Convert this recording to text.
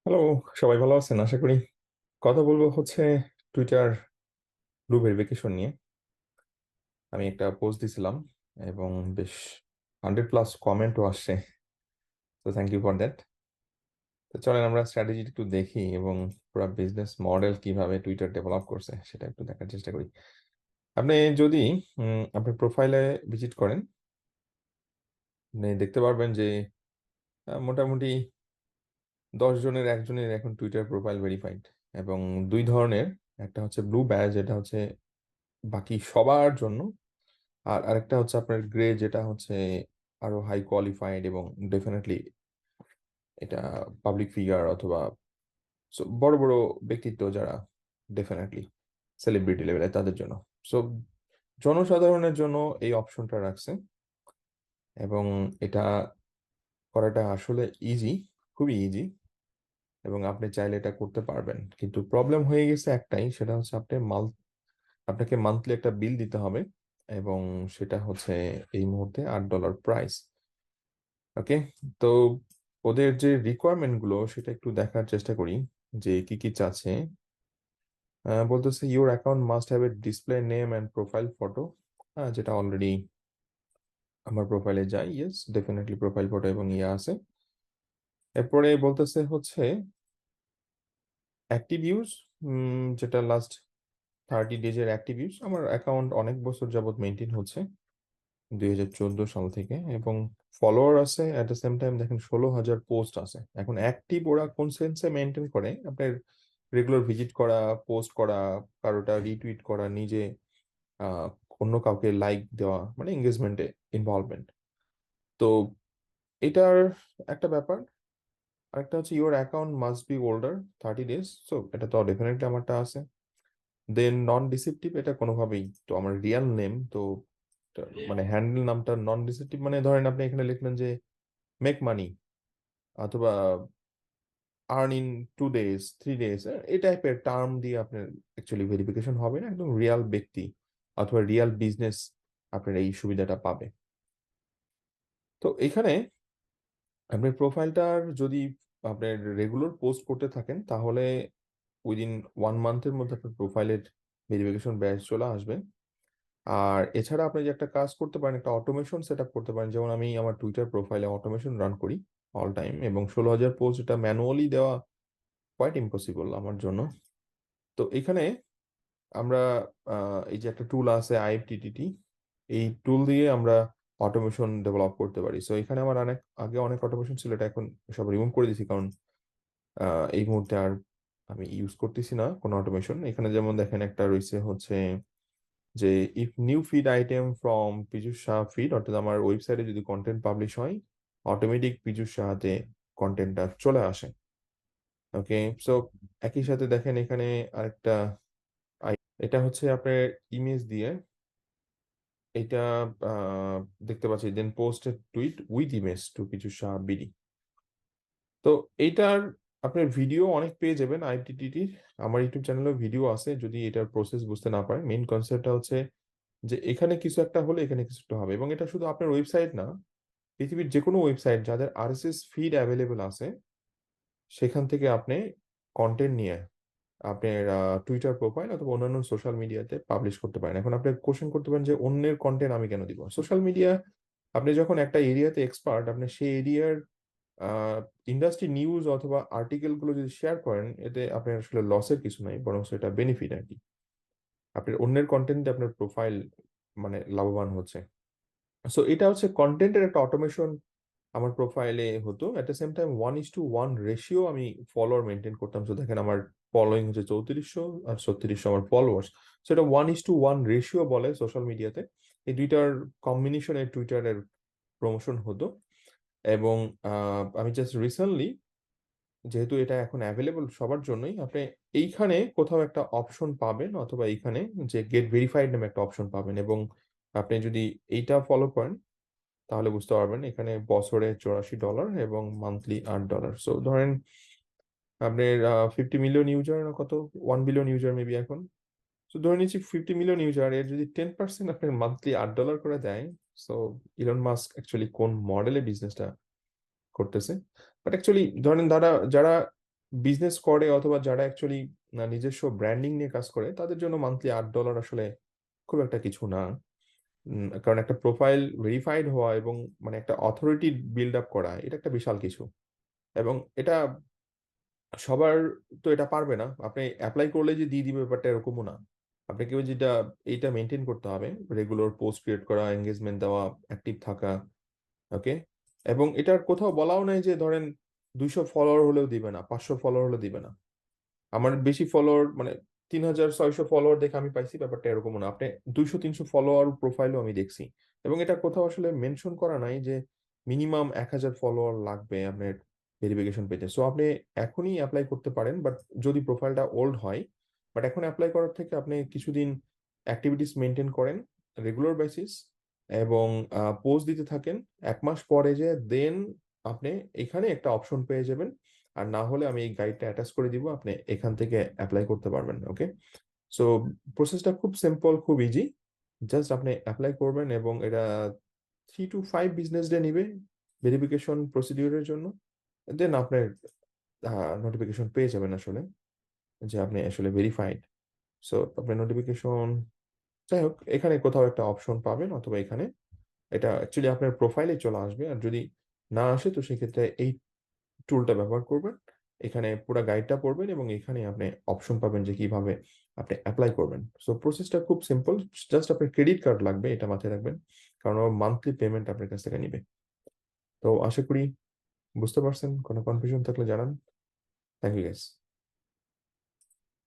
Hello, সবাই ভালো আছেন আশা করি। কথা বলবো হচ্ছে টুইটার ব্লু ভেরিফিকেশন নিয়ে। আমি একটা পোস্ট দিছিলাম এবং বেশ 100+ কমেন্টও আসছে। তো থ্যাংক ইউ ফর দ্যাট। তো চলেন আমরা স্ট্র্যাটেজি একটু দেখি এবং পুরো বিজনেস মডেল কিভাবে টুইটার ডেভেলপ করছে সেটা একটু দেখার চেষ্টা করি। আপনি যদি আপনার প্রোফাইলে ভিজিট করেন, আপনি দেখতে পারবেন যে মোটামুটি 10 জনের একজনের এখন টুইটার প্রোফাইল ভেরিফাইড। এবং দুই ধরনের, একটা হচ্ছে ব্লু ব্যাজ, যেটা হচ্ছে বাকি সবার জন্য। আর আরেকটা হচ্ছে আপনার গ্রে, যেটা হচ্ছে আরো হাই কোয়ালিফাইড এবং ডেফিনেটলি এটা পাবলিক ফিগার অথবা বড় বড় ব্যক্তিত্ব যারা ডেফিনেটলি সেলিব্রিটি লেভেলে তাদের জন্য। সো জনসাধারণের জন্য এই অপশনটা রাখছে এবং এটা করাটা আসলে ইজি, খুবই ইজি। এবং আপনি চাইলে এটা করতে পারবেন, কিন্তু প্রবলেম হয়ে গেছে একটাই, সেটা হচ্ছে আপনাকে মান্থলি একটা বিল দিতে হবে। এবং সেটা হচ্ছে এই মুহূর্তে $8 প্রাইস। ওকে। তো ওদের যে রিকোয়ারমেন্ট গুলো সেটা একটু দেখার চেষ্টা করি যে কি কি চাচ্ছে। বলতেছে your account must have a display name and profile photo, যেটা অলরেডি আমার প্রোফাইলে যাই। ইয়েস, ডেফিনেটলি প্রোফাইল ফটো এবং ইয়ে আছে। এরপরে বলতেছে হচ্ছে অ্যাক্টিভ ইউজ, যেটা লাস্ট 30 ডেজের অ্যাক্টিভ ইউজ। আমার অ্যাকাউন্ট অনেক বছর যাবত মেনটেন হচ্ছে, 2014 সাল থেকে। এবং ফলোয়ার আছে অ্যাট দ্য সেম টাইম, দেখেন 16,000 পোস্ট আছে। এখন অ্যাক্টিভ ওরা কোন সেন্সে মেনটেন করে, আপনার রেগুলার ভিজিট করা, পোস্ট করা, কারোটা রিটুইট করা, নিজে আহ, অন্য কাউকে লাইক দেওয়া, মানে এঙ্গেজমেন্টে ইনভলভমেন্ট। তো এটার একটা ব্যাপার। আরেকটা হচ্ছে your account must be older 30 days. So এটা তো ডেফিনেটলি আমারটা আছে। দেন নন ডিসিপটিভ, এটা কোনোভাবেই তো আমার রিয়েল নেম তো, মানে হ্যান্ডেল নামটা নন ডিসিপটিভ। মানে ধরেন আপনি এখানে লিখলেন যে মেক মানি অথবা আর্ন ইন 2 ডেজ, 3 ডেজ, এই টাইপের টার্ম দিয়ে আপনার অ্যাকচুয়ালি ভেরিফিকেশন হবে না। একদম রিয়াল ব্যক্তি অথবা রিয়াল বিজনেস আপনার এই সুবিধাটা পাবে। তো এখানে আপনার প্রোফাইলটার যদি আপনার রেগুলার পোস্ট করতে থাকেন, তাহলে উইদিন 1 মান্থের মধ্যে আপনার প্রোফাইলের ভেরিফিকেশন ব্যাচ চলে আসবে। আর এছাড়া আপনি যে একটা কাজ করতে পারেন, একটা অটোমেশন সেট আপ করতে পারেন। যেমন আমি আমার টুইটার প্রোফাইলে অটোমেশন রান করি অল টাইম, এবং 16,000 পোস্ট এটা ম্যানুয়ালি দেওয়া কোয়াইট ইম্পসিবল আমার জন্য। তো এখানে আমরা এই যে একটা টুল আছে আইএফটিটিটি, এই টুল দিয়ে আমরা অটোমেশন ডেভেলপ করতে পারি। সো এখানে আমার অনেক আগে অনেক অটোমেশন ছিল, এটা এখন সব রিমুভ করে দিয়েছি, কারণ এই মুহূর্তে আর আমি ইউজ করতেছি না কোনো অটোমেশন। এখানে যেমন দেখেন একটা রয়েছে হচ্ছে যে if new feed item from পিজুষ Saha feed, অর্থাৎ আমার ওয়েবসাইটে যদি কন্টেন্ট পাবলিশ হয়, অটোমেটিক পিজুষ সাহাতে কন্টেন্টটা চলে আসে। ওকে। সো একই সাথে দেখেন এখানে আরেকটা এটা হচ্ছে আপনার ইমেজ দিয়ে এটা দেখতে পাচ্ছি, then posted tweet with image to Pijush Saha BD. তো এইটার আপনার ভিডিও অনেক পেয়ে যাবেন আইটিটিটির। আমার ইউটিউব চ্যানেলেও ভিডিও আছে, যদি এটার প্রসেস বুঝতে না পারেন। মেইন কনসেপ্টটা হচ্ছে যে এখানে কিছু একটা হলে এখানে কিছু একটা হবে। এবং এটা শুধু আপনার ওয়েবসাইট না, পৃথিবীর যে কোনো ওয়েবসাইট যাদের আরএসএস ফিড অ্যাভেলেবল আছে, সেখান থেকে আপনি কন্টেন্ট নিয়ে আপনার টুইটার প্রোফাইল অথবা অন্যান্য সোশ্যাল মিডিয়াতে পাবলিশ করতে পারেন। এখন আপনি কোশ্চেন করতে পারেন যে অন্যের কন্টেন্ট আমি কেন দিব সোশ্যাল মিডিয়া? আপনি যখন একটা এরিয়াতে এক্সপার্ট, আপনি সেই এরিয়ার ইন্ডাস্ট্রি নিউজ অথবা আর্টিকেল গুলো যদি শেয়ার করেন, এতে আপনার আসলে লসের কিছু নাই, বরং সেটা বেনিফিট আর কি। আপনার অন্যের কন্টেন্টে আপনার প্রোফাইল মানে লাভবান হচ্ছে। সো এটা হচ্ছে কন্টেন্টের একটা অটোমেশন আমার প্রোফাইলে হতো। At the same time 1:1 ratio আমি ফলোয়ার মেনটেন করতাম। তো দেখেন আমার ফলোয়িং হচ্ছে 3400 আর 3600 আমার ফলোয়ার্স। সেটা 1:1 রেশিও বলে সোশ্যাল মিডিয়াতে। এই দুইটার কম্বিনেশনে টুইটারের প্রমোশন হতো। এবং আমি জাস্ট রিসেন্টলি, যেহেতু এটা এখন অ্যাভেলেবল সবার জন্যই, আপনি এইখানে কোথাও একটা অপশন পাবেন, অথবা এইখানে যে গেট ভেরিফাইড নামে একটা অপশন পাবেন। এবং আপনি যদি এইটা ফলো করেন, তাহলে বুঝতে পারবেন এখানে বছরে $84 এবং মান্থলি $8। সো ধরেন আপনার 50 মিলিয়ন ইউজার না কত, 1 বিলিয়ন ইউজার মেবি এখন। তো ধরে নিচ্ছি 50 মিলিয়ন ইউজার, এর যদি 10% আপনার মান্থলি $8 করে দেয়। সো ইলন মাস্ক অ্যাকচুয়ালি কোন মডেলে বিজনেসটা করতেছে? বাট অ্যাকচুয়ালি ধরেন যারা যারা বিজনেস করে অথবা যারা অ্যাকচুয়ালি নিজস্ব ব্র্যান্ডিং নিয়ে কাজ করে তাদের জন্য মান্থলি $8 আসলে খুব একটা কিছু না। কারণ একটা প্রোফাইল ভেরিফাইড হওয়া এবং মানে একটা অথরিটি বিল্ড আপ করা এটা একটা বিশাল কিছু। এবং এটা সবার তো এটা পারবে না, আপনি অ্যাপ্লাই করলে যে দিয়ে দিবে ব্যাপারটা এরকমও না। আপনাকে ওই যেটা এইটা মেনটেন করতে হবে, রেগুলার পোস্ট ক্রিয়েট করা, এঙ্গেজমেন্ট দেওয়া, অ্যাক্টিভ থাকা। ওকে। এবং এটার কোথাও বলাও নাই যে ধরেন 200 ফলোয়ার হলেও দিবে না, 500 ফলোয়ার হলেও দিবে না। আমার বেশি ফলোয়ার মানে 3600 ফলোয়ার দেখে আমি পাইছি, ব্যাপারটা এরকম না। আপনি 200-300 ফলোয়ার প্রোফাইলও আমি দেখছি। এবং এটা কোথাও আসলে মেনশন করা নাই যে মিনিমাম 1000 ফলোয়ার লাগবে আপনার ভেরিফিকেশন পেতে। সো আপনি এখনই অ্যাপ্লাই করতে পারেন, বাট যদি প্রোফাইলটা ওল্ড হয়। বাট এখন অ্যাপ্লাই করার থেকে আপনি কিছুদিন অ্যাক্টিভিটিস মেনটেন করেন রেগুলার বেসিস, এবং পোস্ট দিতে থাকেন। 1 মাস পরে যে দেন আপনি এখানে একটা অপশন পেয়ে যাবেন। আর না হলে আমি এই গাইডটা অ্যাটাচ করে দিব, আপনি এখান থেকে অ্যাপ্লাই করতে পারবেন। ওকে। সো প্রসেসটা খুব সিম্পল, খুব ইজি। জাস্ট আপনি অ্যাপ্লাই করবেন এবং এটা 3 to 5 বিজনেস ডে নিবে ভেরিফিকেশন প্রসিডিউরের জন্য। দেন আপনার নোটিফিকেশন পেয়ে যাবেন আসলে যে আপনি আসলে ভেরিফাইড। সো আপনার নোটিফিকেশন, যাই হোক, এখানে কোথাও একটা অপশন পাবেন, অথবা এখানে এটা অ্যাকচুয়ালি আপনার প্রোফাইলে চলে আসবে। আর যদি না আসে তো সেক্ষেত্রে এই টুলটা ব্যবহার করবেন, এখানে পুরো গাইডটা পড়বেন এবং এখানে আপনি অপশন পাবেন যে কিভাবে আপনি অ্যাপ্লাই করবেন। সো প্রসেসটা খুব সিম্পল। জাস্ট আপনার ক্রেডিট কার্ড লাগবে, এটা মাথায় রাখবেন, কারণ মান্থলি পেমেন্ট আপনার কাছ থেকে নিবে। তো আশা করি বুঝতে পারছেন। কোনো কনফিউশন থাকলে জানান। Thank you guys.